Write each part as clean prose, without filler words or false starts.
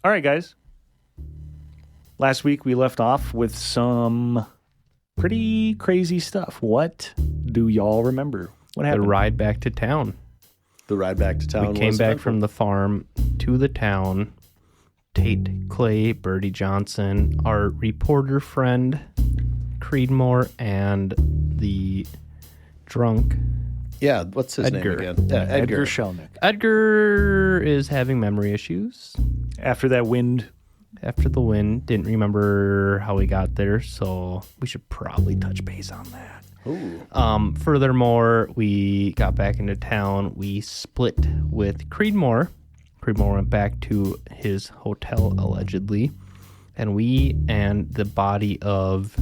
All right, guys. Last week we left off with some pretty crazy stuff. What do y'all remember? What The happened? ride back to town. The ride back to town. We came was back eventful. from the farm to the town. Tate, Clay, Birdie Johnson, our reporter friend, Creedmoor, and the drunk Yeah, what's his Edgar. name again? Yeah, Edgar Shelnick. Edgar is having memory issues After that wind. after the wind. Didn't remember how he got there, so we should probably touch base on that. Ooh. Furthermore, we got back into town. We split with Creedmoor. Creedmoor went back to his hotel, allegedly. And we and the body of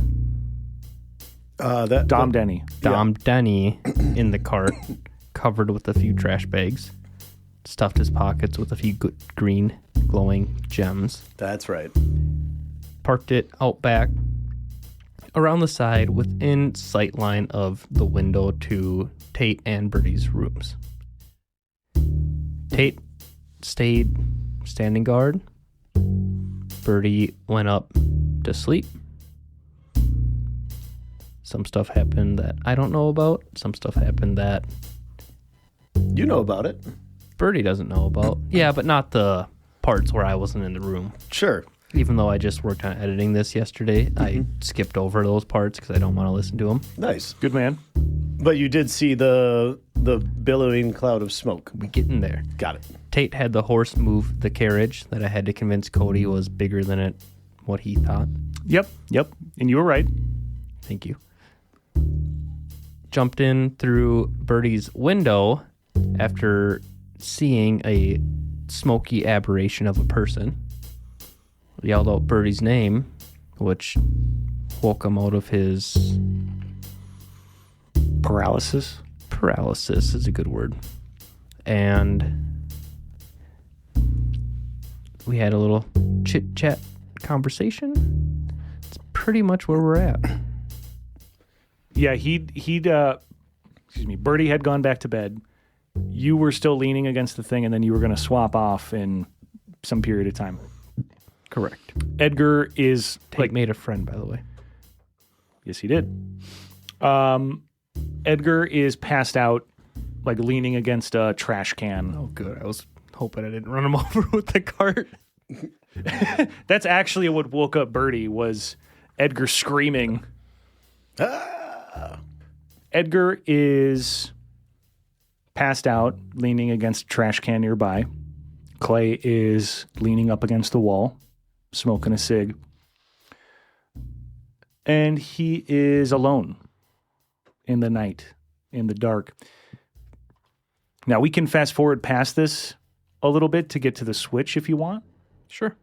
Dom Denny. Dom Denny in the cart, covered with a few trash bags, stuffed his pockets with a few good green glowing gems, That's right. parked it out back around the side within sight line of the window to Tate and Birdie's rooms. Tate stayed standing guard. Birdie went up to sleep. Some stuff happened that I don't know about. Some stuff happened that You know about it. Birdie doesn't know about. Yeah, but not the parts where I wasn't in the room. Sure. Even though I just worked on editing this yesterday, I skipped over those parts because I don't want to listen to them. Nice. Good man. But you did see the billowing cloud of smoke. We get in there. Got it. Tate had the horse move the carriage that I had to convince Cody was bigger than what he thought. Yep. And you were right. Thank you. Jumped in through Birdie's window after seeing a smoky aberration of a person. Yelled out Birdie's name, which woke him out of his Paralysis. paralysis is a good word. And we had a little chit-chat conversation. It's pretty much where we're at. Yeah, Birdie had gone back to bed. You were still leaning against the thing, and then you were going to swap off in some period of time. Correct. Edgar is Tate made a friend, by the way. Yes, he did. Edgar is passed out, like leaning against a trash can. Oh, good. I was hoping I didn't run him over with the cart. That's actually what woke up Birdie, was Edgar screaming. Edgar is passed out, leaning against a trash can nearby. Clay is leaning up against the wall, smoking a cig. And he is alone in the night, in the dark. Now, we can fast forward past this a little bit to get to the switch if you want. Sure.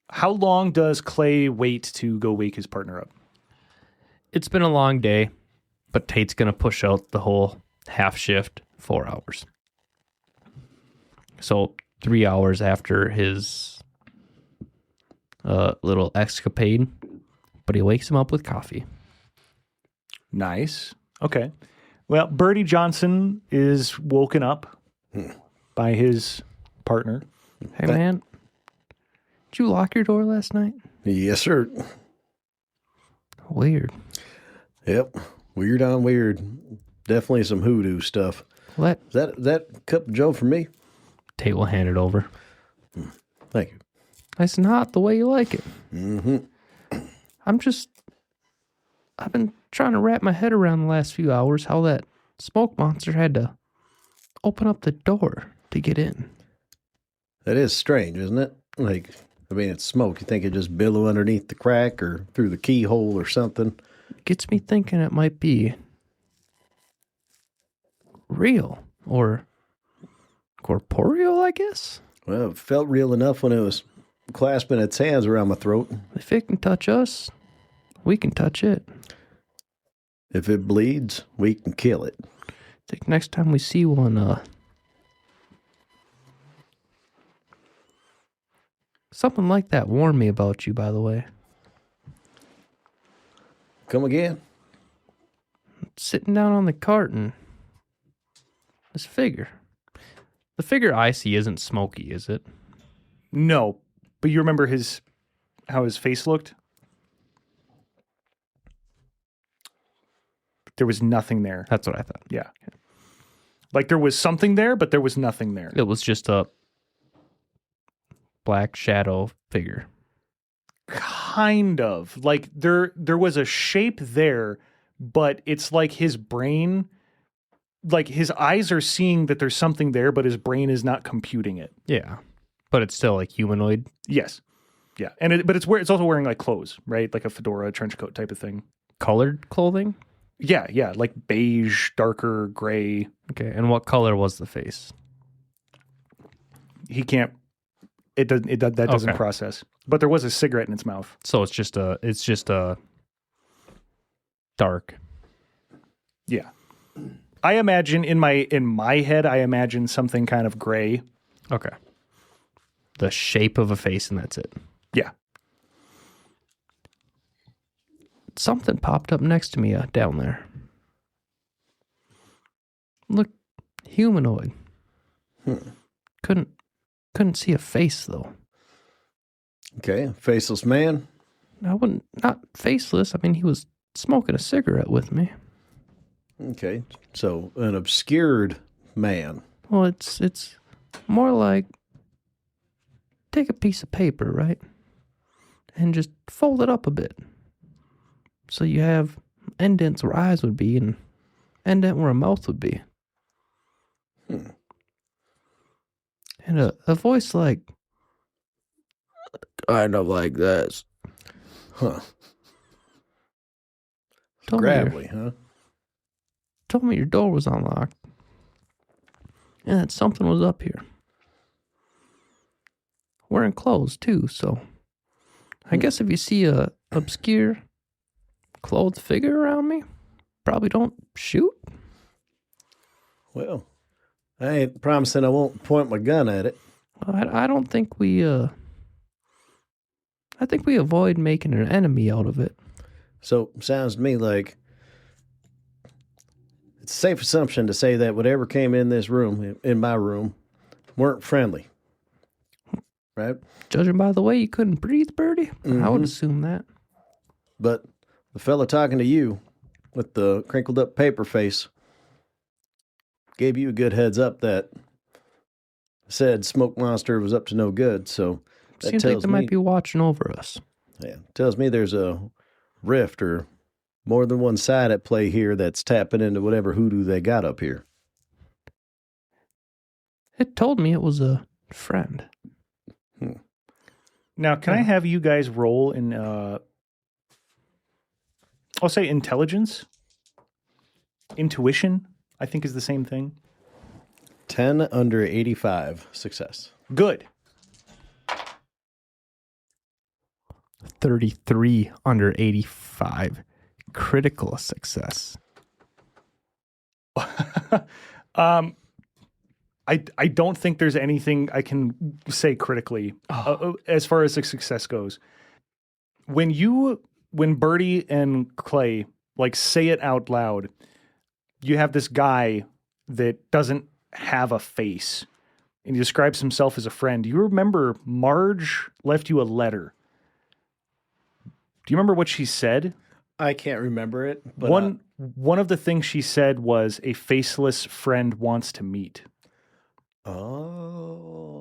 How long does Clay wait to go wake his partner up? It's been a long day, but Tate's going to push out the whole half shift, 4 hours. So 3 hours after his little escapade, but he wakes him up with coffee. Nice. Okay. Well, Birdie Johnson is woken up by his partner. Hey, man, did you lock your door last night? Yes, sir. Weird. Yep. Weird on weird. Definitely some hoodoo stuff. What? Is that cup of Joe for me? Tate will hand it over. Thank you. That's not the way you like it. Mm-hmm. I've been trying to wrap my head around the last few hours how that smoke monster had to open up the door to get in. That is strange, isn't it? Like, I mean, it's smoke. You think it just billow underneath the crack or through the keyhole or something? Gets me thinking it might be real or corporeal, I guess. Well, it felt real enough when it was clasping its hands around my throat. If it can touch us, we can touch it. If it bleeds, we can kill it. I think next time we see one, something like that warned me about you, by the way. Come again? Sitting down on the cart and this figure. The figure I see isn't smoky, is it? No, But you remember how his face looked? There was nothing there. That's what I thought. Yeah. Like there was something there, but there was nothing there. It was just a black shadow figure. Kind of. Like there was a shape there, but it's like his brain, like his eyes are seeing that there's something there, but his brain is not computing it. Yeah. But it's still like humanoid. Yes. Yeah. And but it's also wearing like clothes, right? Like a fedora, trench coat type of thing. Colored clothing? Yeah. Like beige, darker, gray. Okay. And what color was the face? He can't. That doesn't Okay. process. But there was a cigarette in its mouth. So it's just a dark. Yeah. I imagine in my head, I imagine something kind of gray. Okay. The shape of a face, and that's it. Yeah. Something popped up next to me down there. Look, humanoid. Couldn't see a face though. Okay, faceless man. Not faceless. I mean, he was smoking a cigarette with me. Okay, so an obscured man. Well, it's more like take a piece of paper, right? And just fold it up a bit. So you have indents where eyes would be and indent where a mouth would be. And a voice like, kind of like this. Huh. Told Gravelly, huh? Told me your door was unlocked. And that something was up here. Wearing clothes too, so I guess if you see a obscure clothed figure around me, probably don't shoot. Well, I ain't promising I won't point my gun at it. I don't think we I think we avoid making an enemy out of it. So, sounds to me like it's a safe assumption to say that whatever came in this room, in my room, weren't friendly. Right? Judging by the way you couldn't breathe, Birdie, I would assume that. But the fella talking to you with the crinkled up paper face gave you a good heads up that said Smoke Monster was up to no good. So that Seems like tells they me, might be watching over us. yeah, tells me there's a rift or more than one side at play here that's tapping into whatever hoodoo they got up here. It told me it was a friend. Now, can I have you guys roll in, I'll say intelligence? Intuition, I think is the same thing. 10 under 85 success. Good. 33 under 85. Critical success. I don't think there's anything I can say critically as far as the success goes. When Birdie and Clay like say it out loud, you have this guy that doesn't have a face and he describes himself as a friend. Do you remember Marge left you a letter? Do you remember what she said? I can't remember it. But One of the things she said was a faceless friend wants to meet. Oh.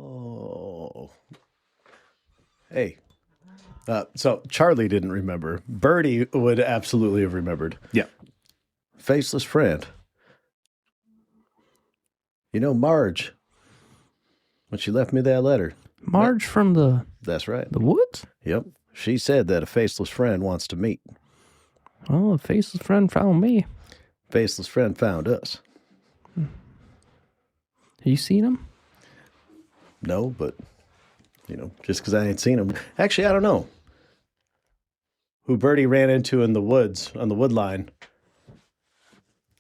Hey. So Charlie didn't remember. Birdie would absolutely have remembered. Yeah. Faceless friend. You know, Marge, when she left me that letter. Marge from the That's right. woods? Yep. She said that a faceless friend wants to meet. Well, a faceless friend found me. Faceless friend found us. Have you seen him? No, but, just because I ain't seen him. Actually, I don't know. Who Birdie ran into in the woods, on the wood line.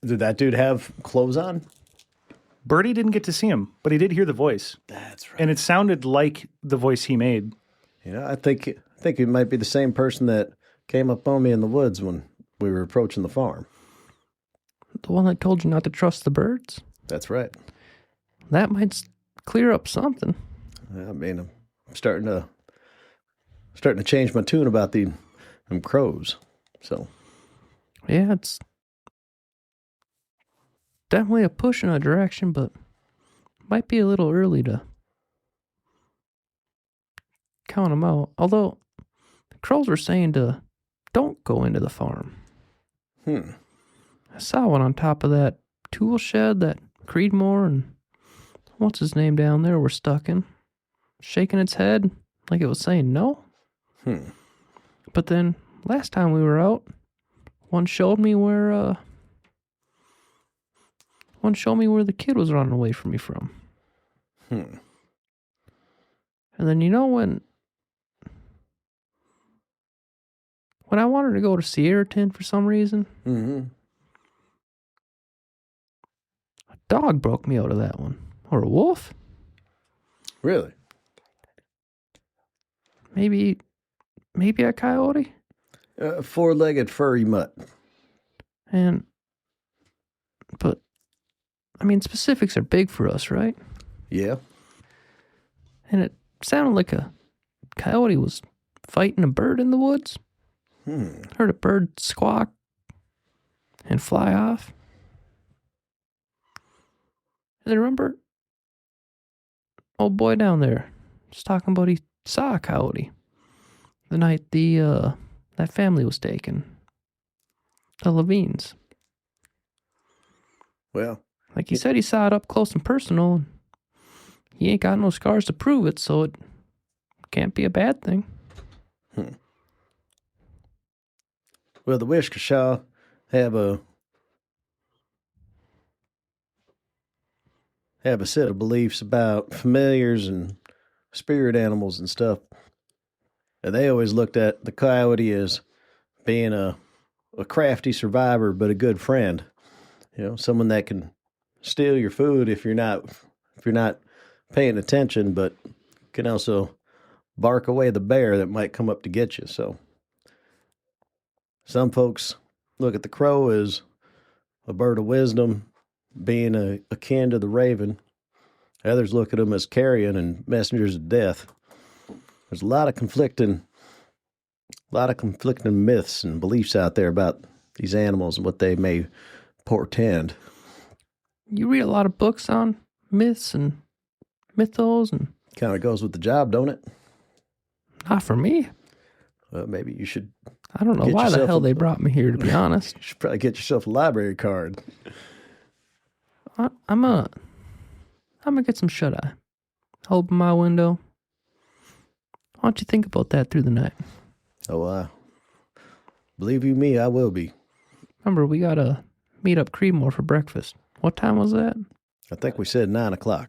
Did that dude have clothes on? Birdie didn't get to see him, but he did hear the voice. That's right. And it sounded like the voice he made. I think it might be the same person that came up on me in the woods when we were approaching the farm. The one that told you not to trust the birds? That's right. That might clear up something. I mean, I'm starting to starting to change my tune about them crows. So, Yeah, it's definitely a push in a direction, but might be a little early to count them out. Although the crows were saying to don't go into the farm. I saw one on top of that tool shed that Creedmoor and what's his name down there were stuck in, shaking its head like it was saying no. But then last time we were out, one showed me where the kid was running away from me from. And then when I wanted to go to Sierraton for some reason, a dog broke me out of that one. Or a wolf? really? Maybe a coyote? A four-legged furry mutt. But, specifics are big for us, right? Yeah. And it sounded like a coyote was fighting a bird in the woods. Heard a bird squawk and fly off. And then remember, old boy down there was talking about he saw a coyote the night that family was taken. The Levines. Well, Like he said, he saw it up close and personal. And he ain't got no scars to prove it, so it can't be a bad thing. well, the Wishkashaw have a set of beliefs about familiars and spirit animals and stuff. And they always looked at the coyote as being a crafty survivor, but a good friend. Someone that can steal your food if you're not paying attention, but can also bark away the bear that might come up to get you. So some folks look at the crow as a bird of wisdom, being akin to the raven. Others look at them as carrion and messengers of death. There's a lot of conflicting myths and beliefs out there about these animals and what they may portend. You read a lot of books on myths and mythos, and Kind of goes with the job, don't it? not for me. Well, maybe you should. I don't know Get why the yourself hell a- they brought me here, to be honest. You should probably get yourself a library card. I'm gonna get some shut-eye. Open my window. Why don't you think about that through the night? Oh, believe you me, I will be. Remember, we gotta meet up Creedmoor for breakfast. What time was that? I think we said 9:00.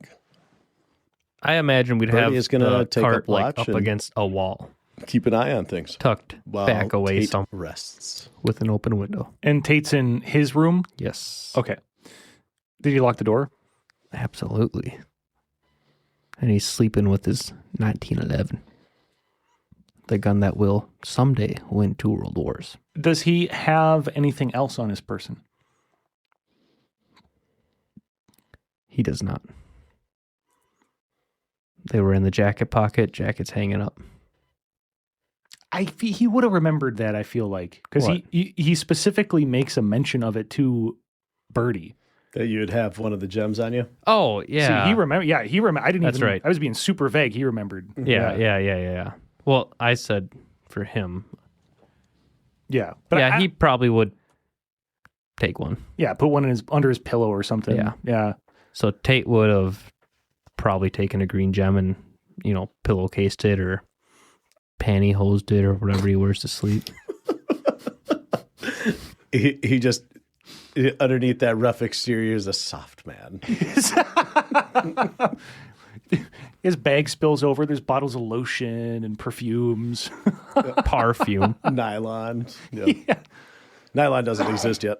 I imagine we'd Birdie have is gonna the take cart up watch up and- against a wall, Keep an eye on things. tucked While back away Tate some rests. with an open window. And Tate's in his room. Yes. Okay. Did he lock the door? Absolutely. And he's sleeping with his 1911. The gun that will someday win 2 world wars. Does he have anything else on his person? He does not. They were in the jacket pocket. Jacket's hanging up. He would have remembered that, I feel like, because What? he specifically makes a mention of it to Birdie. That you'd have one of the gems on you? Oh, yeah. See, he remember. Yeah, he remember. I didn't. That's even, right. I was being super vague. He remembered. Yeah. Well, I said for him. Yeah, but Yeah, he probably would take one. put one in under his pillow or something. Yeah. So Tate would have probably taken a green gem and, pillowcased it or pantyhosed it or whatever he wears to sleep. He just, underneath that rough exterior is a soft man. His bag spills over. There's bottles of lotion and perfumes. Perfume. Nylon. Yeah. Nylon doesn't exist yet.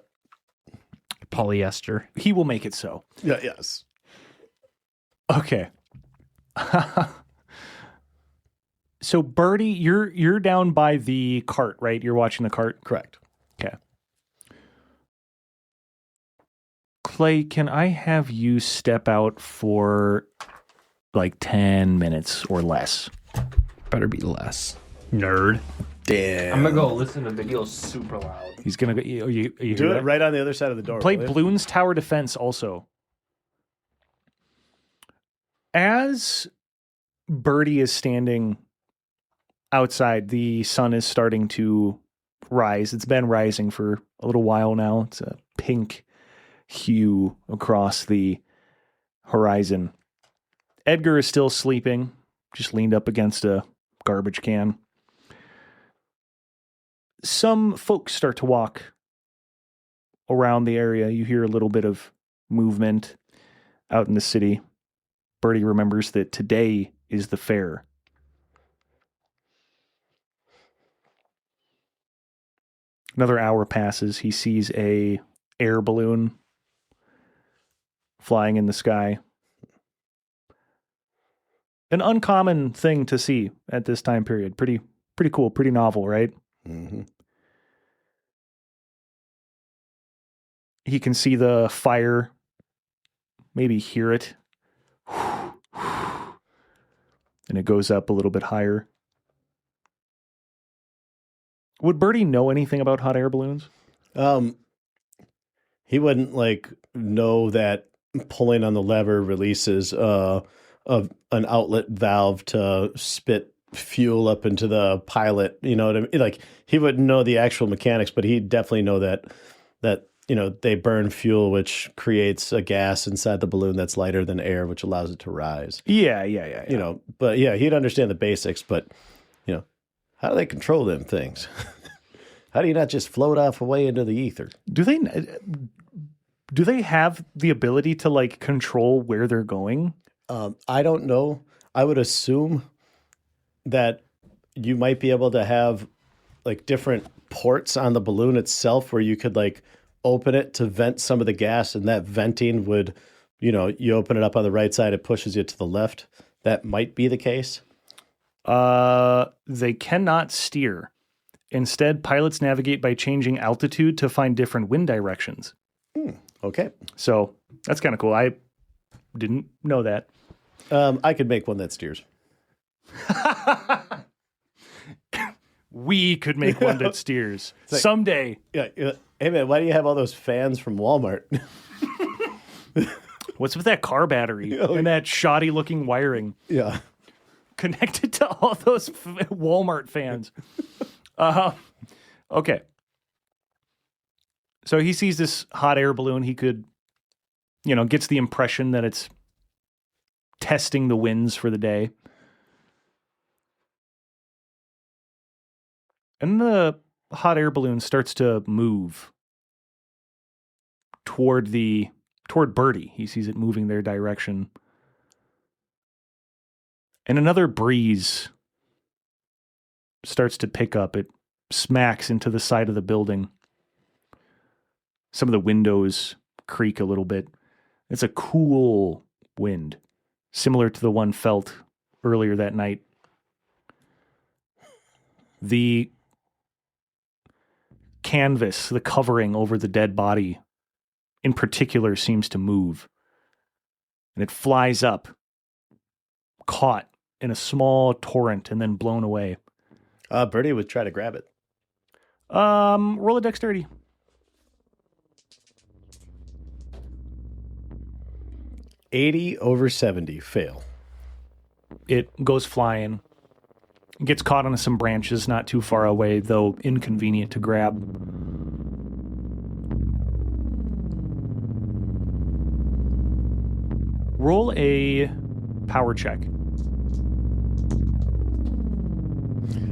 Polyester. He will make it so. Yeah, yes. Okay. So Birdie, you're down by the cart, right? You're watching the cart. Correct. Okay. Clay, can I have you step out for like 10 minutes or less? Better be less. Nerd. Damn. I'm gonna go listen to videos super loud. He's gonna go. You Do hear it that? right on the other side of the door. Play will you? Bloons Tower Defense also. As Birdie is standing outside, the sun is starting to rise. It's been rising for a little while now. It's a pink hue across the horizon. Edgar is still sleeping, just leaned up against a garbage can. Some folks start to walk around the area. You hear a little bit of movement out in the city. Birdie remembers that today is the fair. Another hour passes. He sees a air balloon flying in the sky. An uncommon thing to see at this time period. Pretty cool, pretty novel, right? Mm-hmm. He can see the fire, maybe hear it. And it goes up a little bit higher. Would Birdie know anything about hot air balloons? He wouldn't know that pulling on the lever releases an outlet valve to spit fuel up into the pilot. You know what I mean? Like, he wouldn't know the actual mechanics, but he'd definitely know that they burn fuel, which creates a gas inside the balloon that's lighter than air, which allows it to rise. Yeah. But yeah, he'd understand the basics, but how do they control them things? How do you not just float off away into the ether? Do they have the ability to control where they're going? I don't know. I would assume that you might be able to have different ports on the balloon itself where you could open it to vent some of the gas, and that venting would, you open it up on the right side, it pushes you to the left. That might be the case. They cannot steer. Instead, pilots navigate by changing altitude to find different wind directions. Okay. So that's kind of cool. I didn't know that. I could make one that steers. We could make one that steers someday. Yeah. Hey man, why do you have all those fans from Walmart? What's with that car battery and that shoddy looking wiring? Yeah. Connected to all those Walmart fans. Okay. So he sees this hot air balloon. He could, gets the impression that it's testing the winds for the day. And the hot air balloon starts to move toward Birdie. He sees it moving their direction. And another breeze starts to pick up. It smacks into the side of the building. Some of the windows creak a little bit. It's a cool wind, similar to the one felt earlier that night. The canvas, the covering over the dead body, in particular, seems to move. And it flies up, caught in a small torrent, and then blown away. Birdie would try to grab it. Roll a dexterity. (80/70) fail. It goes flying. It gets caught on some branches not too far away, though inconvenient to grab. Roll a power check.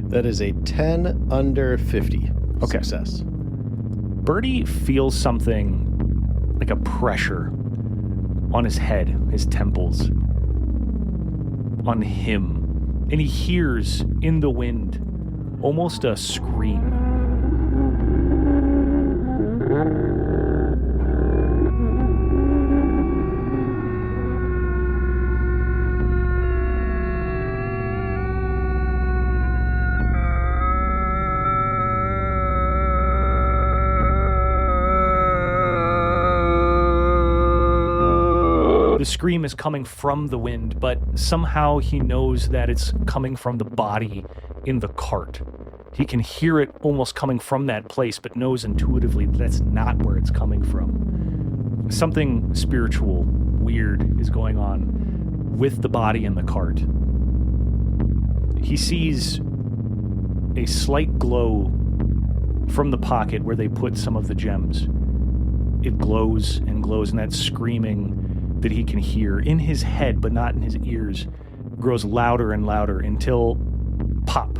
That is a 10 under 50. Okay. Success. Birdie feels something like a pressure on his head, his temples, on him. And he hears in the wind almost a scream. The scream is coming from the wind, but somehow he knows that it's coming from the body in the cart. He can hear it almost coming from that place, but knows intuitively that's not where it's coming from. Something spiritual, weird, is going on with the body in the cart. He sees a slight glow from the pocket where they put some of the gems. It glows and glows, and that screaming that he can hear in his head, but not in his ears, grows louder and louder until pop.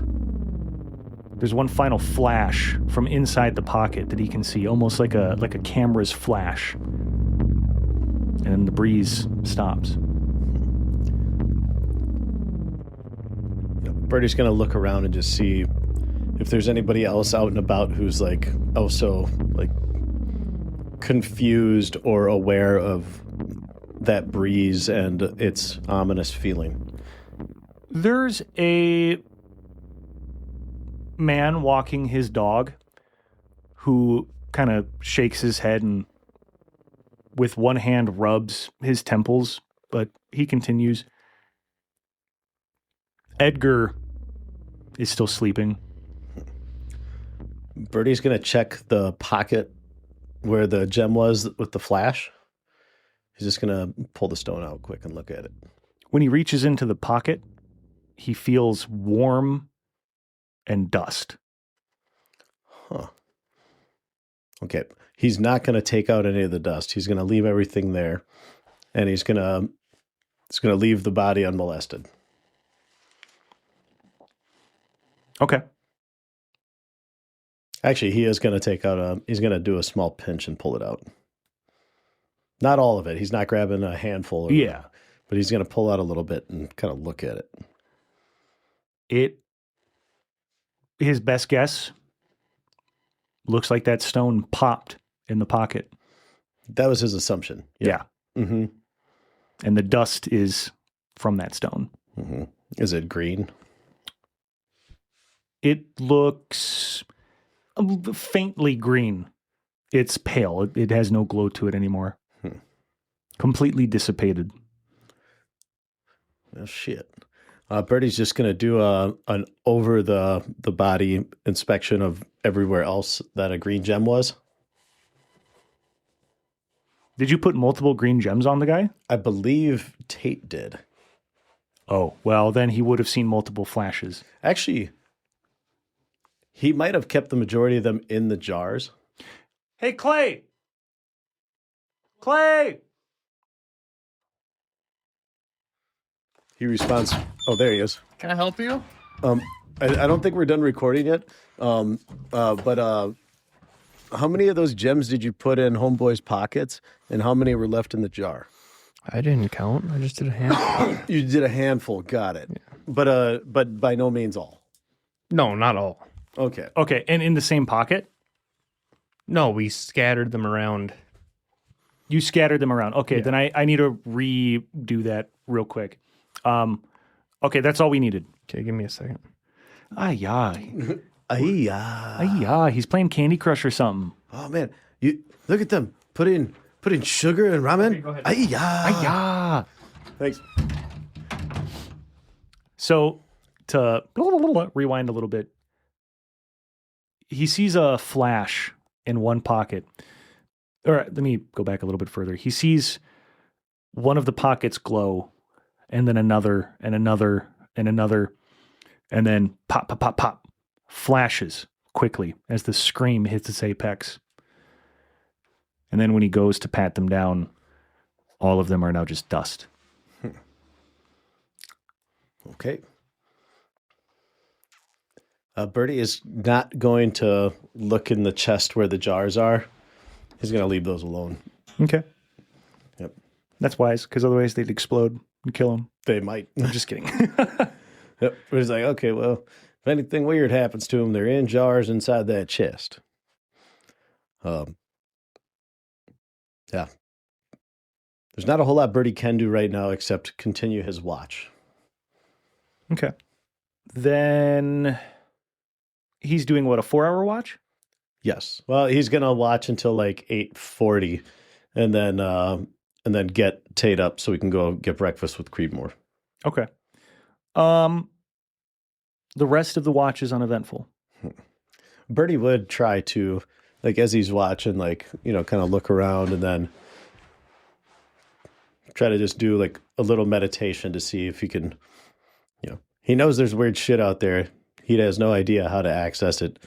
There's one final flash from inside the pocket that he can see, almost like a camera's flash. And then the breeze stops. Birdie's going to look around and just see if there's anybody else out and about who's like also like confused or aware of that breeze and its ominous feeling. There's a man walking his dog who kind of shakes his head and with one hand rubs his temples, but he continues. Edgar is still sleeping. Birdie's going to check the pocket where the gem was with the flash. He's just going to pull the stone out quick and look at it. When he reaches into the pocket, he feels warm and dust. Huh. Okay. He's not going to take out any of the dust. He's going to leave everything there, and he's going to leave the body unmolested. Okay. Actually, he is going to take out he's going to do a small pinch and pull it out. Not all of it. He's not grabbing a handful. Yeah. But he's going to pull out a little bit and kind of look at it. His best guess, looks like that stone popped in the pocket. That was his assumption. Yeah. Mm-hmm. And the dust is from that stone. Mm-hmm. Is it green? It looks faintly green. It's pale. It has no glow to it anymore. Completely dissipated. Oh, shit. Birdie's just going to do an over the body inspection of everywhere else that a green gem was. Did you put multiple green gems on the guy? I believe Tate did. Oh, well, then he would have seen multiple flashes. Actually, he might have kept the majority of them in the jars. Hey, Clay! Clay! He responds, oh, there he is. Can I help you? I don't think we're done recording yet. But how many of those gems did you put in Homeboy's pockets, and how many were left in the jar? I didn't count. I just did a handful. You did a handful. Got it. Yeah. But by no means all. No, not all. Okay. Okay, and in the same pocket? No, we scattered them around. You scattered them around. Okay, then I need to redo that real quick. Okay, that's all we needed. Okay, give me a second. Yeah. Ay-ya. Yeah, he's playing Candy Crush or something. Oh man, you look at them. Put in sugar and ramen. Okay, go ahead. Ay-ya. Yeah. Thanks. So to rewind a little bit, he sees a flash in one pocket. All right, let me go back a little bit further. He sees one of the pockets glow, and then another, and another, and another, and then pop, pop, pop, pop, flashes quickly as the scream hits its apex. And then when he goes to pat them down, all of them are now just dust. Okay. Birdie is not going to look in the chest where the jars are. He's going to leave those alone. Okay. Yep. That's wise, because otherwise they'd explode and kill him. They might. I'm just kidding. Yep. But he's like, okay, well, if anything weird happens to them, they're in jars inside that chest. Yeah. There's not a whole lot Birdie can do right now except continue his watch. Okay. Then he's doing what, a 4-hour watch? Yes. Well, he's going to watch until like 8:40, and then and then get Tate up so we can go get breakfast with Creedmoor. Okay. The rest of the watch is uneventful. Birdie would try to, like, as he's watching, like, you know, kind of look around and then try to just do like a little meditation to see if he can, you know, he knows there's weird shit out there. He has no idea how to access it,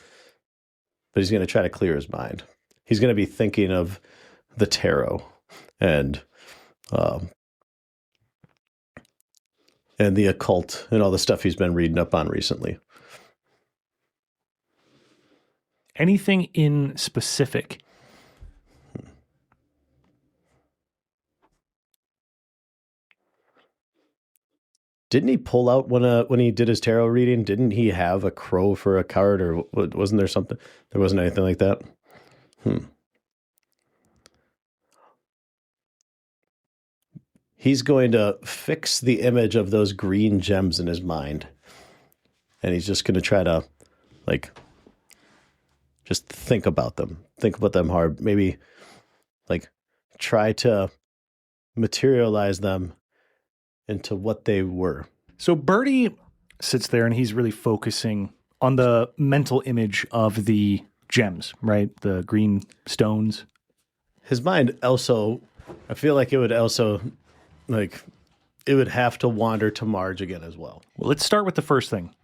but he's going to try to clear his mind. He's going to be thinking of the tarot and the occult and all the stuff he's been reading up on recently. Anything in specific? Didn't he pull out when he did his tarot reading? Didn't he have a crow for a card, or wasn't there something? There wasn't anything like that. He's going to fix the image of those green gems in his mind, and he's just going to try to, like, just think about them hard. Maybe, like, try to materialize them into what they were. So Birdie sits there and he's really focusing on the mental image of the gems, right? The green stones. His mind also, I feel like it would also, like, it would have to wander to Marge again as well. Well, let's start with the first thing.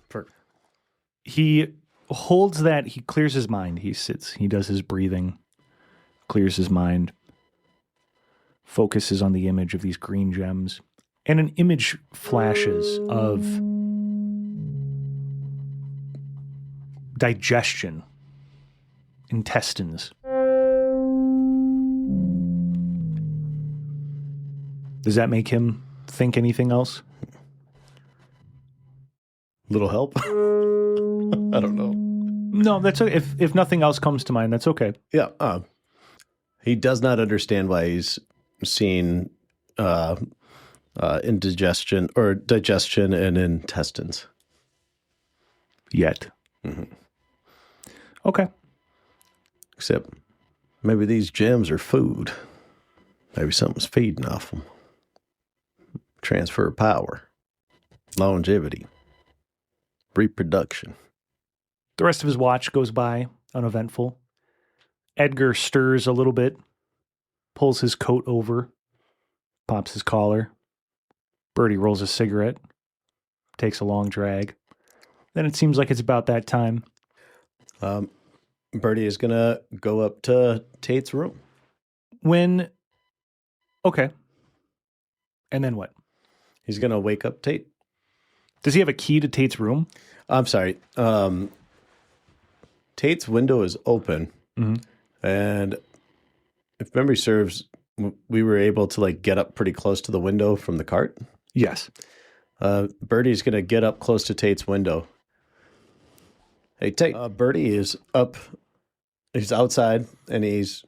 He holds that, he clears his mind. He sits, he does his breathing, clears his mind, focuses on the image of these green gems. And an image flashes of digestion, intestines. Does that make him think anything else? Little help? I don't know. No, that's okay. If nothing else comes to mind, that's okay. Yeah. He does not understand why he's seeing indigestion or digestion and intestines yet. Mm-hmm. Okay. Except maybe these gems are food. Maybe something's feeding off them. Transfer of power, longevity, reproduction. The rest of his watch goes by uneventful. Edgar stirs a little bit, pulls his coat over, pops his collar. Birdie rolls a cigarette, takes a long drag. Then it seems like it's about that time. Birdie is going to go up to Tate's room. Okay. And then what? He's going to wake up Tate. Does he have a key to Tate's room? I'm sorry. Tate's window is open. Mm-hmm. And if memory serves, we were able to, like, get up pretty close to the window from the cart. Yes. Birdie's going to get up close to Tate's window. Hey, Tate. Birdie is up. He's outside, and he's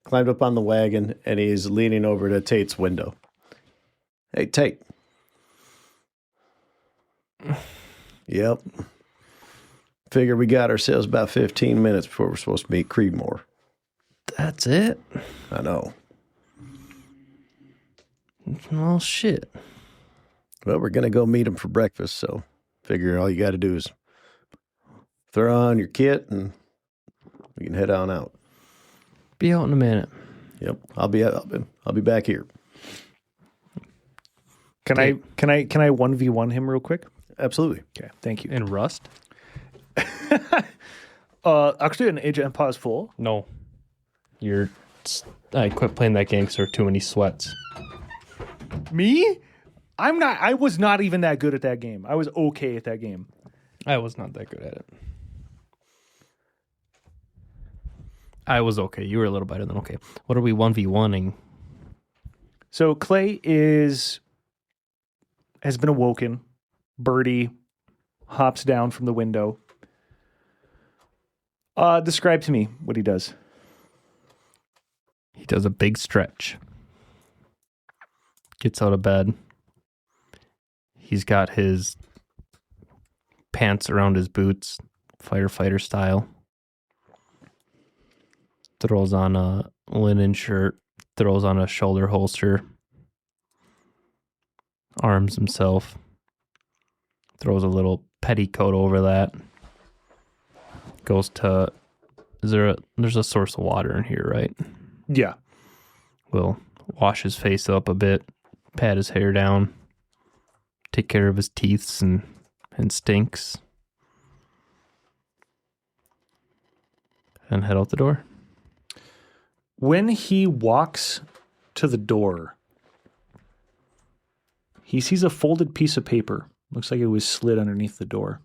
climbed up on the wagon, and he's leaning over to Tate's window. Hey, Tate. Yep. Figure we got ourselves about 15 minutes before we're supposed to meet Creedmoor. That's it? I know. Well, shit. Well, we're going to go meet him for breakfast, so figure all you got to do is throw on your kit and we can head on out. Be out in a minute. Yep, I'll be back here. Can I 1v1 him real quick? Absolutely. Okay, thank you. In Rust? Actually, an agent paws full. No. I quit playing that game because there were too many sweats. Me? I was not even that good at that game. I was okay at that game. I was not that good at it. I was okay. You were a little better than okay. What are we 1v1ing? So Clay has been awoken. Birdie hops down from the window. Describe to me what he does. He does a big stretch. Gets out of bed. He's got his pants around his boots, firefighter style. Throws on a linen shirt, throws on a shoulder holster, arms himself, throws a little petticoat over that, goes to, there's a source of water in here, right? Yeah. Will wash his face up a bit, pat his hair down, take care of his teeth and stinks, and head out the door. When he walks to the door, he sees a folded piece of paper. Looks like it was slid underneath the door.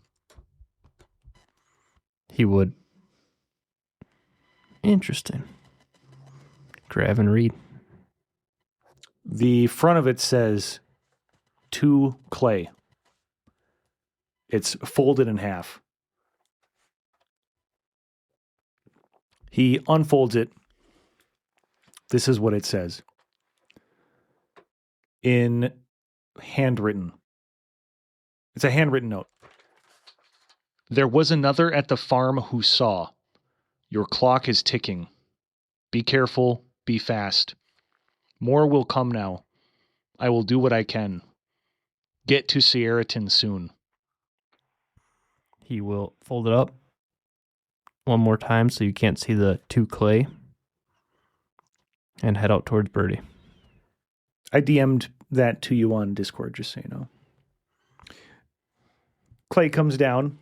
He would. Interesting. Grab and read. The front of it says, "To Clay." It's folded in half. He unfolds it. This is what it says. In handwritten. It's a handwritten note. There was another at the farm who saw. Your clock is ticking. Be careful, be fast. More will come now. I will do what I can. Get to Sierraton soon. He will fold it up one more time so you can't see the to Clay, and head out towards Birdie. I DM'd that to you on Discord, just so you know. Clay comes down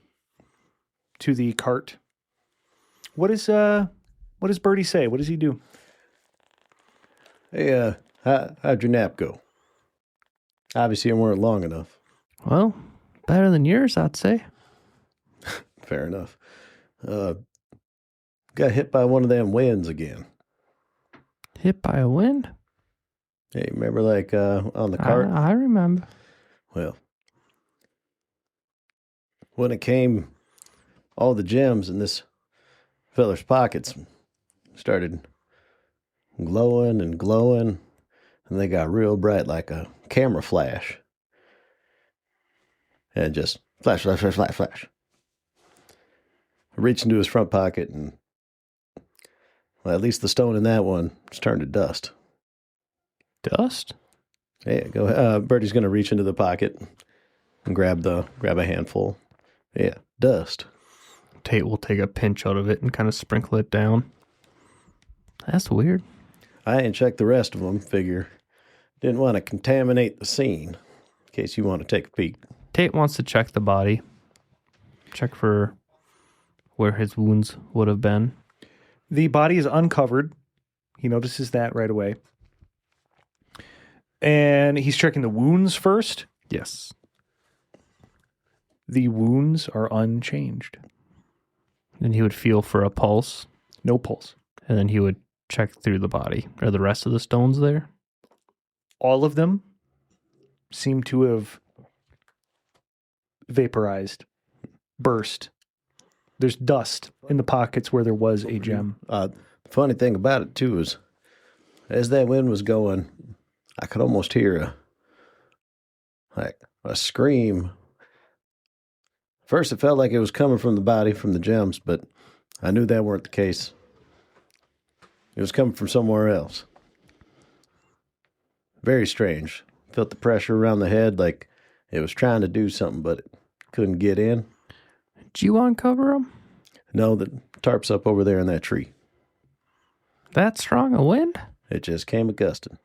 to the cart. What does Birdie say? What does he do? Hey, how'd your nap go? Obviously, it weren't long enough. Well, better than yours, I'd say. Fair enough. Got hit by one of them winds again. Hit by a wind? Hey, remember on the cart? I remember. Well, when it came, all the gems in this feller's pockets started glowing and glowing, and they got real bright like a camera flash. And just flash, flash, flash, flash, flash. I reached into his front pocket, and well, at least the stone in that one was turned to dust. Dust? Yeah, go. Birdie's gonna reach into the pocket and grab a handful. Yeah, dust. Tate will take a pinch out of it and kind of sprinkle it down. That's weird. I ain't checked the rest of them. Figure didn't want to contaminate the scene. In case you want to take a peek. Tate wants to check the body. Check for where his wounds would have been. The body is uncovered. He notices that right away. And he's checking the wounds first. Yes. The wounds are unchanged. Then he would feel for a pulse, No pulse. and then he would check through the body. Are the rest of the stones there? All of them seem to have vaporized, burst. There's dust in the pockets where there was a gem. The funny thing about it too is, as that wind was going, I could almost hear a scream. First, it felt like it was coming from the body, from the gems, but I knew that weren't the case. It was coming from somewhere else. Very strange. Felt the pressure around the head like it was trying to do something, but it couldn't get in. Did you uncover them? No, the tarp's up over there in that tree. That strong a wind? It just came a gusting.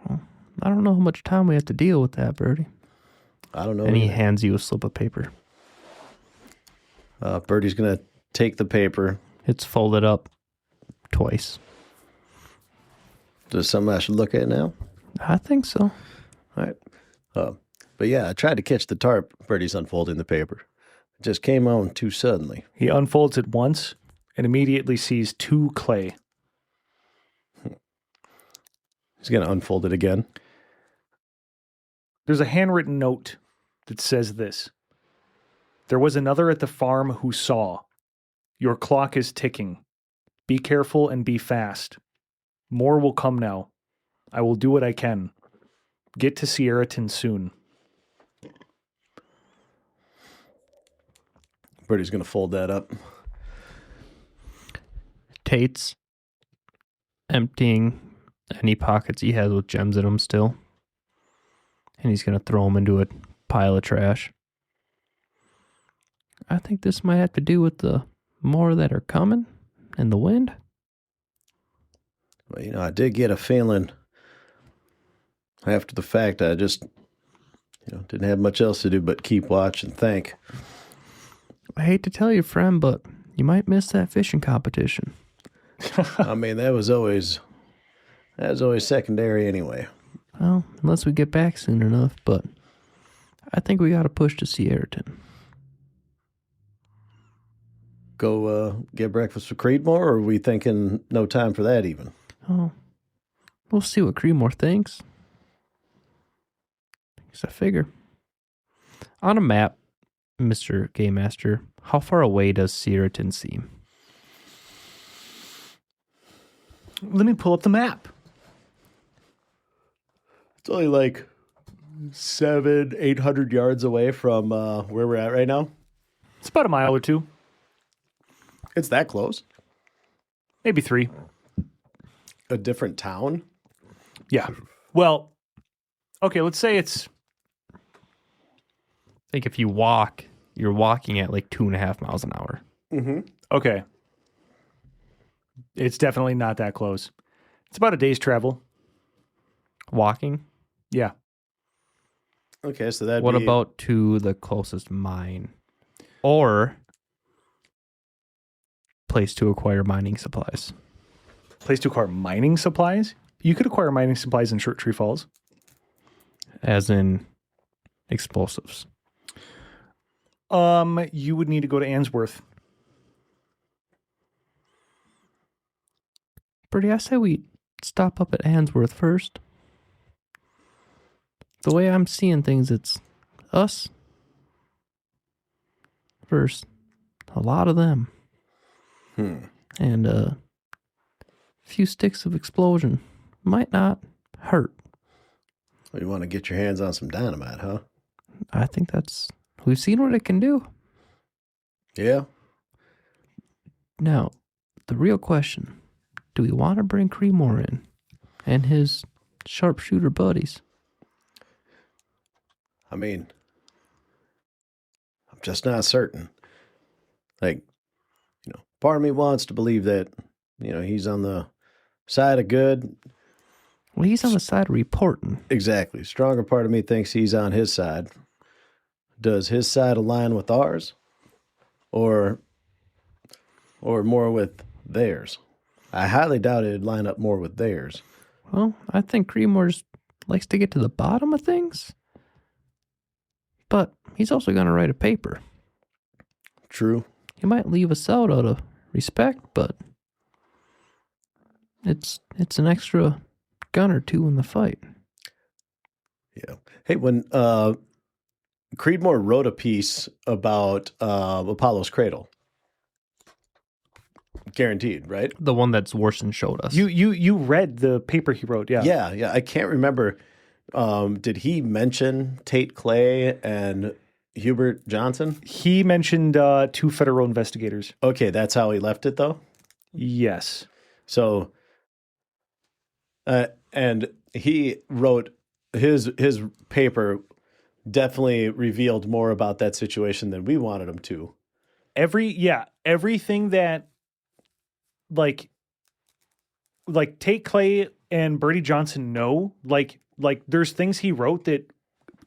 I don't know how much time we have to deal with that, Birdie. I don't know. And he either. hands you a slip of paper. Birdie's going to take the paper. It's folded up twice. Is something I should look at now? I think so. All right. But yeah, I tried to catch the tarp. Birdie's unfolding the paper. It just came on too suddenly. He unfolds it once and immediately sees two clay. He's going to unfold it again. There's a handwritten note that says this. There was another at the farm who saw. Your clock is ticking. Be careful and be fast. More will come now. I will do what I can. Get to Sierraton soon. Birdie's going to fold that up. Tate's emptying any pockets he has with gems in them still. And he's going to throw them into a pile of trash. I think this might have to do with the more that are coming and the wind. Well, I did get a feeling after the fact. I just, didn't have much else to do but keep watch and think. I hate to tell you, friend, but you might miss that fishing competition. I mean, that was always secondary anyway. Well, unless we get back soon enough, but I think we got to push to Sierraton. Go get breakfast with Creedmoor, or are we thinking no time for that even? Oh, we'll see what Creedmoor thinks. Because I figure. On a map, Mr. Game Master, how far away does Sierraton seem? Let me pull up the map. It's only like 700-800 yards away from where we're at right now. It's about a mile or two. It's that close. Maybe 3. A different town? Yeah. Well, okay, let's say it's... I think if you walk, you're walking at like 2.5 miles an hour. Mm-hmm. Okay. It's definitely not that close. It's about a day's travel. Walking? Yeah. Okay, so that. What about to the closest mine? Or place to acquire mining supplies? Place to acquire mining supplies? You could acquire mining supplies in Short Tree Falls. As in explosives. You would need to go to Answorth. Birdie, I say we stop up at Answorth first. The way I'm seeing things, it's us versus a lot of them. And a few sticks of explosion might not hurt. Well, you want to get your hands on some dynamite, huh? I think we've seen what it can do. Yeah. Now, the real question, do we want to bring Creedmoor in and his sharpshooter buddies? I mean, I'm just not certain. Like, part of me wants to believe that, he's on the side of good. Well, he's on the side of reporting. Exactly. Stronger part of me thinks he's on his side. Does his side align with ours? Or more with theirs? I highly doubt it'd line up more with theirs. Well, I think Creedmoor likes to get to the bottom of things. But he's also going to write a paper. True. He might leave us out of respect, but it's an extra gun or two in the fight. Yeah. Hey, when Creedmoor wrote a piece about Apollo's Cradle. Guaranteed, right? The one that's Warson showed us. You read the paper he wrote, yeah. Yeah. I can't remember. Did he mention Tate Clay and Hubert Johnson? He mentioned 2 federal investigators. Okay, that's how he left it, though? Yes. So, and he wrote his paper definitely revealed more about that situation than we wanted him to. Everything that like Tate Clay and Birdie Johnson know, like there's things he wrote that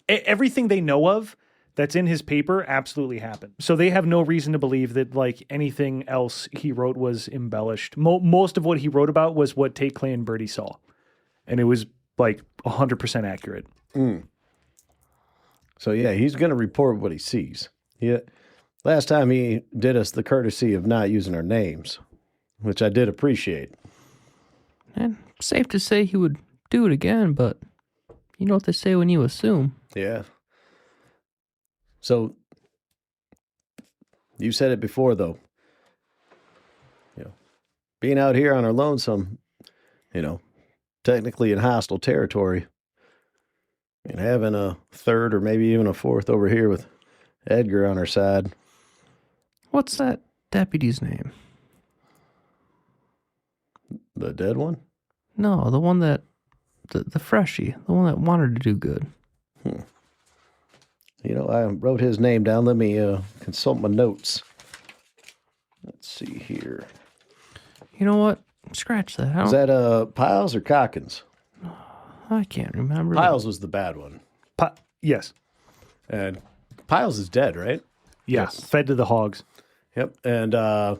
everything they know of that's in his paper absolutely happened. So they have no reason to believe that like anything else he wrote was embellished. Most of what he wrote about was what Tate Clay and Birdie saw. And it was like 100% accurate. So yeah, he's going to report what he sees. Last time he did us the courtesy of not using our names, which I did appreciate. And safe to say he would do it again, but you know what they say when you assume. Yeah. So you said it before, though. Being out here on our lonesome, technically in hostile territory, and having a third or maybe even a fourth over here with Edgar on our side. What's that deputy's name? The dead one? No, the one that, the freshie, the one that wanted to do good. You know, I wrote his name down. Let me consult my notes. Let's see here. You know what? Scratch that. Is that Piles or Cockins? I can't remember. Piles was the bad one. Yes. And Piles is dead, right? Yeah. Yes. Fed to the hogs. Yep. And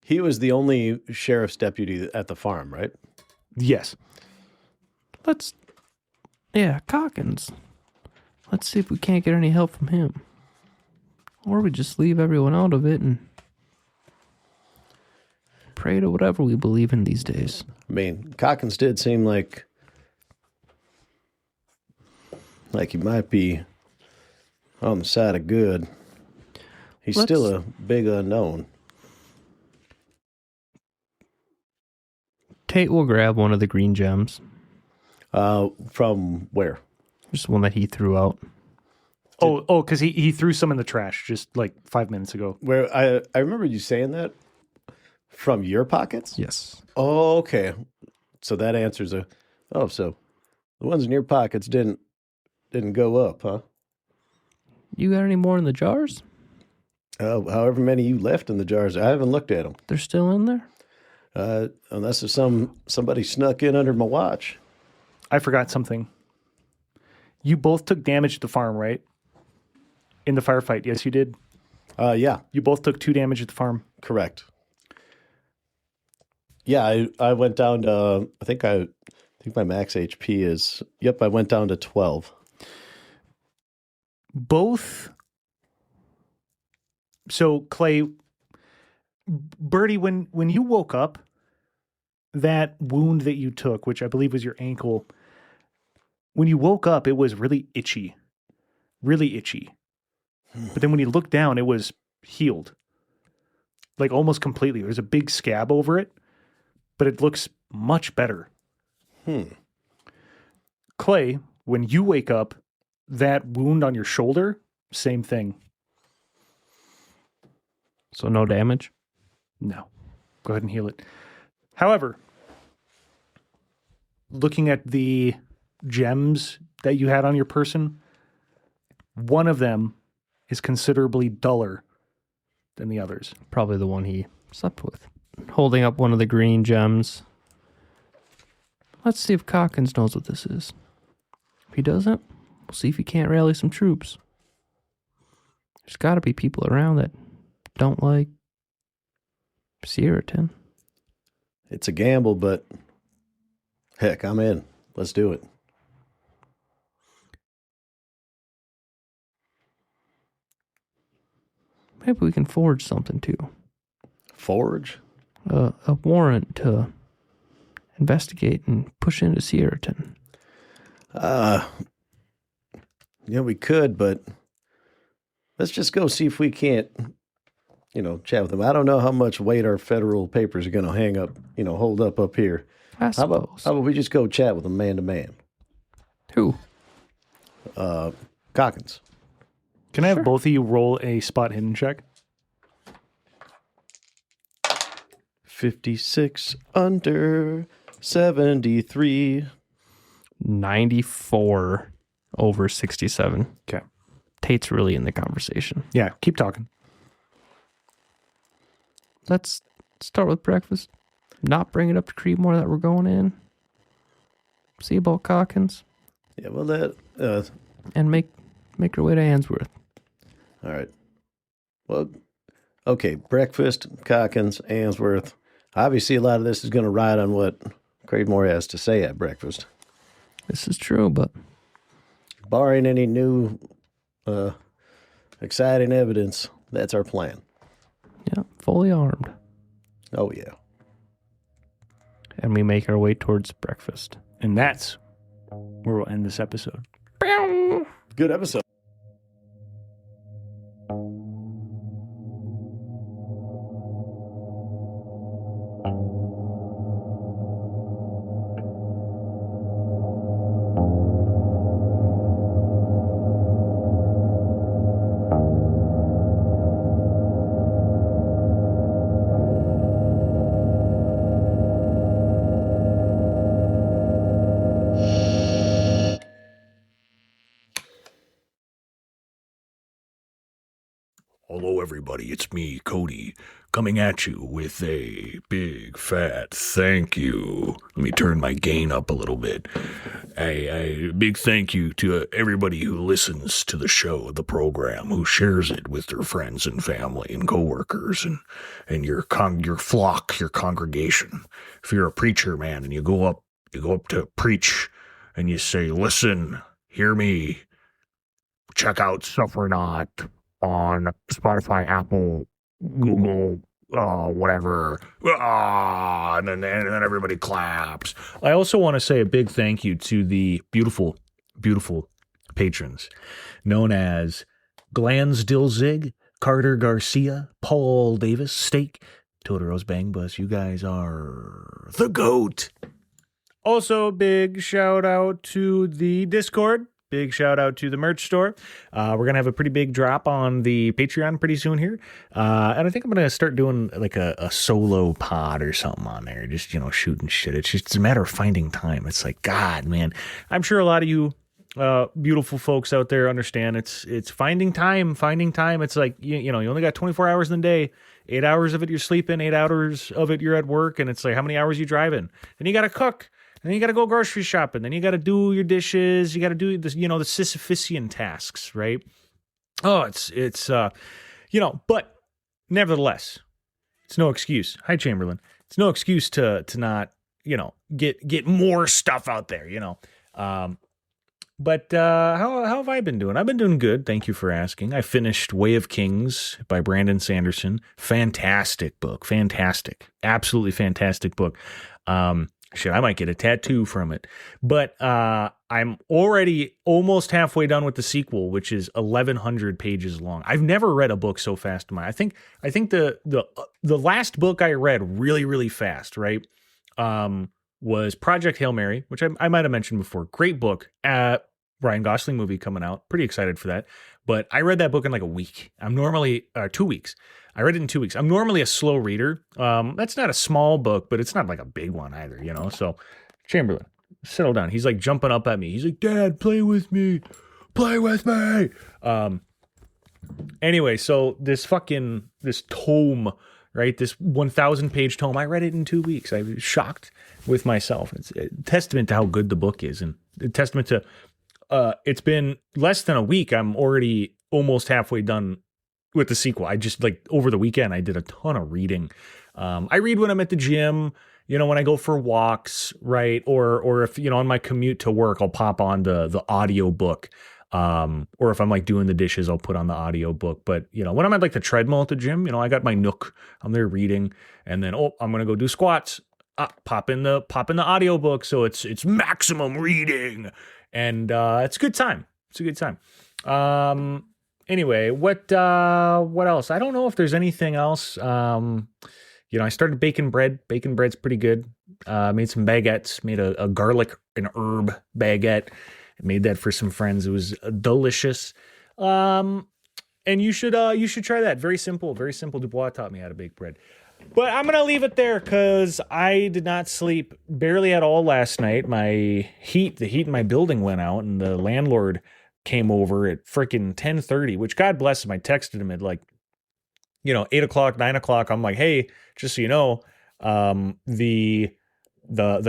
he was the only sheriff's deputy at the farm, right? Yes. Cockins. Let's see if we can't get any help from him. Or we just leave everyone out of it and pray to whatever we believe in these days. I mean, Cockins did seem like he might be on the side of good. He's still a big unknown. Tate will grab one of the green gems. From where? Just one that he threw out. Because he threw some in the trash just like 5 minutes ago. Where I remember you saying that from your pockets? Yes. Oh, okay. So that answers so the ones in your pockets didn't go up, huh? You got any more in the jars? However many you left in the jars, I haven't looked at them. They're still in there? Unless if somebody snuck in under my watch. I forgot something. You both took damage at the farm, right? In the firefight. Yes, you did. Yeah. You both took 2 damage at the farm. Correct. Yeah, I went down to I think my max HP is I went down to 12. Both. So Clay, Birdie, when you woke up, that wound that you took, which I believe was your ankle, when you woke up, it was really itchy. Really itchy. But then when you looked down, it was healed. Like almost completely. There's a big scab over it, but it looks much better. Clay, when you wake up, that wound on your shoulder, same thing. So no damage? No. Go ahead and heal it. However, looking at the gems that you had on your person, one of them is considerably duller than the others. Probably the one he slept with. Holding up one of the green gems. Let's see if Cockins knows what this is. If he doesn't, we'll see if he can't rally some troops. There's got to be people around that don't like Sierraton. It's a gamble, but heck, I'm in. Let's do it. Maybe we can forge something too. Forge? A warrant to investigate and push into Sierraton. Yeah, we could, but let's just go see if we can't, chat with them. I don't know how much weight our federal papers are going to hang up, hold up here. I suppose. How about we just go chat with them man to man? Who? Cockins. Can I have both of you roll a spot hidden check? 56 under 73. 94 over 67. Okay. Tate's really in the conversation. Yeah, keep talking. Let's start with breakfast. Not bring it up to Creedmoor that we're going in. See about Cockins. Yeah, well, that... And make our way to Answorth. All right. Well, okay, breakfast, Cockins, Answorth. Obviously, a lot of this is going to ride on what Creedmoor has to say at breakfast. This is true, but... Barring any new exciting evidence, that's our plan. Yeah, fully armed. Oh, yeah. And we make our way towards breakfast. And that's where we'll end this episode. Good episode. Hello, everybody. It's me, Cody, coming at you with a big fat thank you. Let me turn my gain up a little bit. A big thank you to everybody who listens to the show, the program, who shares it with their friends and family and coworkers and your flock, your congregation. If you're a preacher, man, and you go up to preach and you say, "Listen, hear me. Check out Suffer Not on Spotify, Apple, Google, whatever." And then everybody claps. I also want to say a big thank you to the beautiful, beautiful patrons known as Glans Dilzig, Carter Garcia, Paul Davis, Steak, Totoros Bang Bus. You guys are the GOAT. Also, big shout out to the Discord. Big shout out to the merch store. We're going to have a pretty big drop on the Patreon pretty soon here. And I think I'm going to start doing like a solo pod or something on there. Just, shooting shit. It's a matter of finding time. It's like, God, man, I'm sure a lot of you beautiful folks out there understand it's finding time. It's like, you only got 24 hours in the day. 8 hours of it you're sleeping, 8 hours of it you're at work. And it's like, how many hours you driving? Then you got to cook. And then you got to go grocery shopping. Then you got to do your dishes. You got to do the Sisyphusian tasks, right? Oh, it's but nevertheless, it's no excuse. Hi, Chamberlain. It's no excuse to not, get more stuff out there, But how have I been doing? I've been doing good. Thank you for asking. I finished Way of Kings by Brandon Sanderson. Fantastic book. Fantastic. Absolutely fantastic book. Shit, I might get a tattoo from it. But I'm already almost halfway done with the sequel, which is 1,100 pages long. I've never read a book so fast in my. I think the last book I read really, really fast, right? Was Project Hail Mary, which I might have mentioned before. Great book. Ryan Gosling movie coming out. Pretty excited for that. But I read that book in like a week. I'm normally 2 weeks. I read it in 2 weeks. I'm normally a slow reader. That's not a small book, but it's not like a big one either, So Chamberlain, settle down. He's like jumping up at me. He's like, "Dad, play with me. Play with me." Anyway, so this tome, right? This 1,000-page tome, I read it in 2 weeks. I was shocked with myself. It's a testament to how good the book is, and a testament to it's been less than a week. I'm already almost halfway done with the sequel. I just over the weekend, I did a ton of reading. I read when I'm at the gym, when I go for walks, right? Or if, on my commute to work, I'll pop on the audio book. Or if I'm doing the dishes, I'll put on the audio book. But, when I'm at the treadmill at the gym, I got my Nook, I'm there reading, and then, I'm going to go do squats. Pop in the audio book. So it's maximum reading, and, it's a good time. It's a good time. Anyway, what else? I don't know if there's anything else. I started baking bread. Baking bread's pretty good. Made some baguettes. Made a garlic and herb baguette. Made that for some friends. It was delicious. And you should try that. Very simple. Very simple. Dubois taught me how to bake bread. But I'm going to leave it there because I did not sleep barely at all last night. The heat in my building went out, and the landlord came over at freaking 10:30, which God bless him. I texted him at 8 o'clock, 9 o'clock. I'm like, "Hey, just so you know, the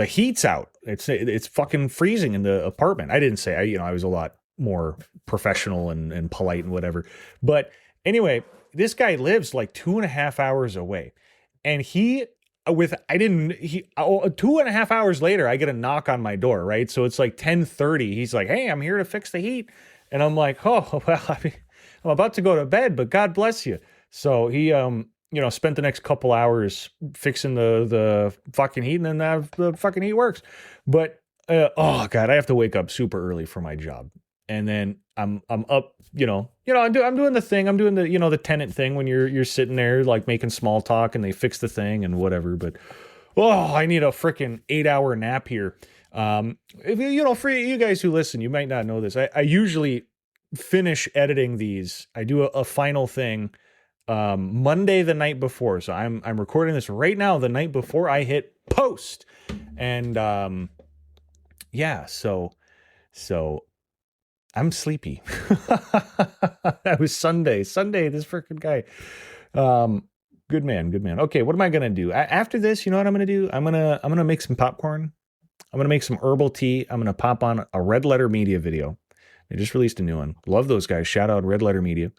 heat's out. It's fucking freezing in the apartment." I didn't say, I was a lot more professional and polite and whatever. But anyway, this guy lives 2.5 hours away. And 2.5 hours later, I get a knock on my door, right? So it's 10:30. He's like, "Hey, I'm here to fix the heat." And I'm like, "Oh, well, I'm about to go to bed, but God bless you." So he, spent the next couple hours fixing the fucking heat, and then the fucking heat works. But, oh God, I have to wake up super early for my job. And then I'm up, I'm doing the thing. I'm doing the tenant thing when you're sitting there making small talk and they fix the thing and whatever. But I need a freaking 8-hour nap here. For you guys who listen, you might not know this. I usually finish editing these. I do a final thing Monday the night before. So I'm recording this right now the night before I hit post. And so I'm sleepy. That was Sunday. This freaking guy. Good man. Okay, what am I gonna do after this? You know what I'm gonna do? I'm gonna make some popcorn. I'm gonna make some herbal tea. I'm gonna pop on a Red Letter Media video. They just released a new one. Love those guys. Shout out Red Letter Media,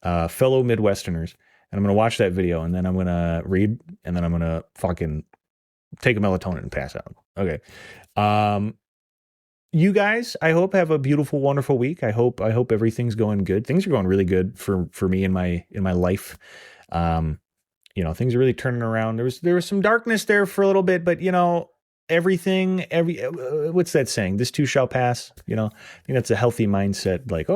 fellow Midwesterners. And I'm gonna watch that video, and then I'm gonna read, and then I'm gonna fucking take a melatonin and pass out. Okay. You guys, I hope have a beautiful, wonderful week. I hope everything's going good. Things are going really good for me in my life. Things are really turning around. There was some darkness there for a little bit, but what's that saying? This too shall pass. I think that's a healthy mindset. Like,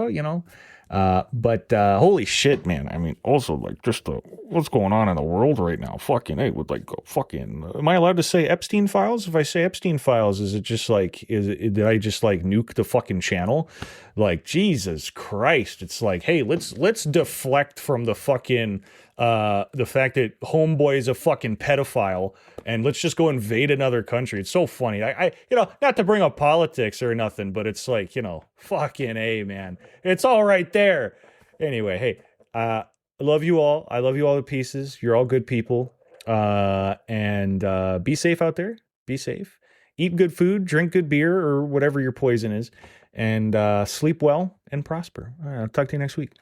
but holy shit, man. I mean, also like just what's going on in the world right now. Fucking, hey, with like fucking, am I allowed to say Epstein files? If I say Epstein files, is it just like, did I just like nuke the fucking channel? Like, Jesus Christ. It's like, hey, let's deflect from the fucking, the fact that homeboy is a fucking pedophile, and let's just go invade another country. It's so funny. I not to bring up politics or nothing, but it's like, fucking A, man. It's all right there. Anyway, hey, I love you all. I love you all to pieces. You're all good people. And be safe out there. Be safe. Eat good food, drink good beer, or whatever your poison is, and sleep well and prosper. All right, I'll talk to you next week.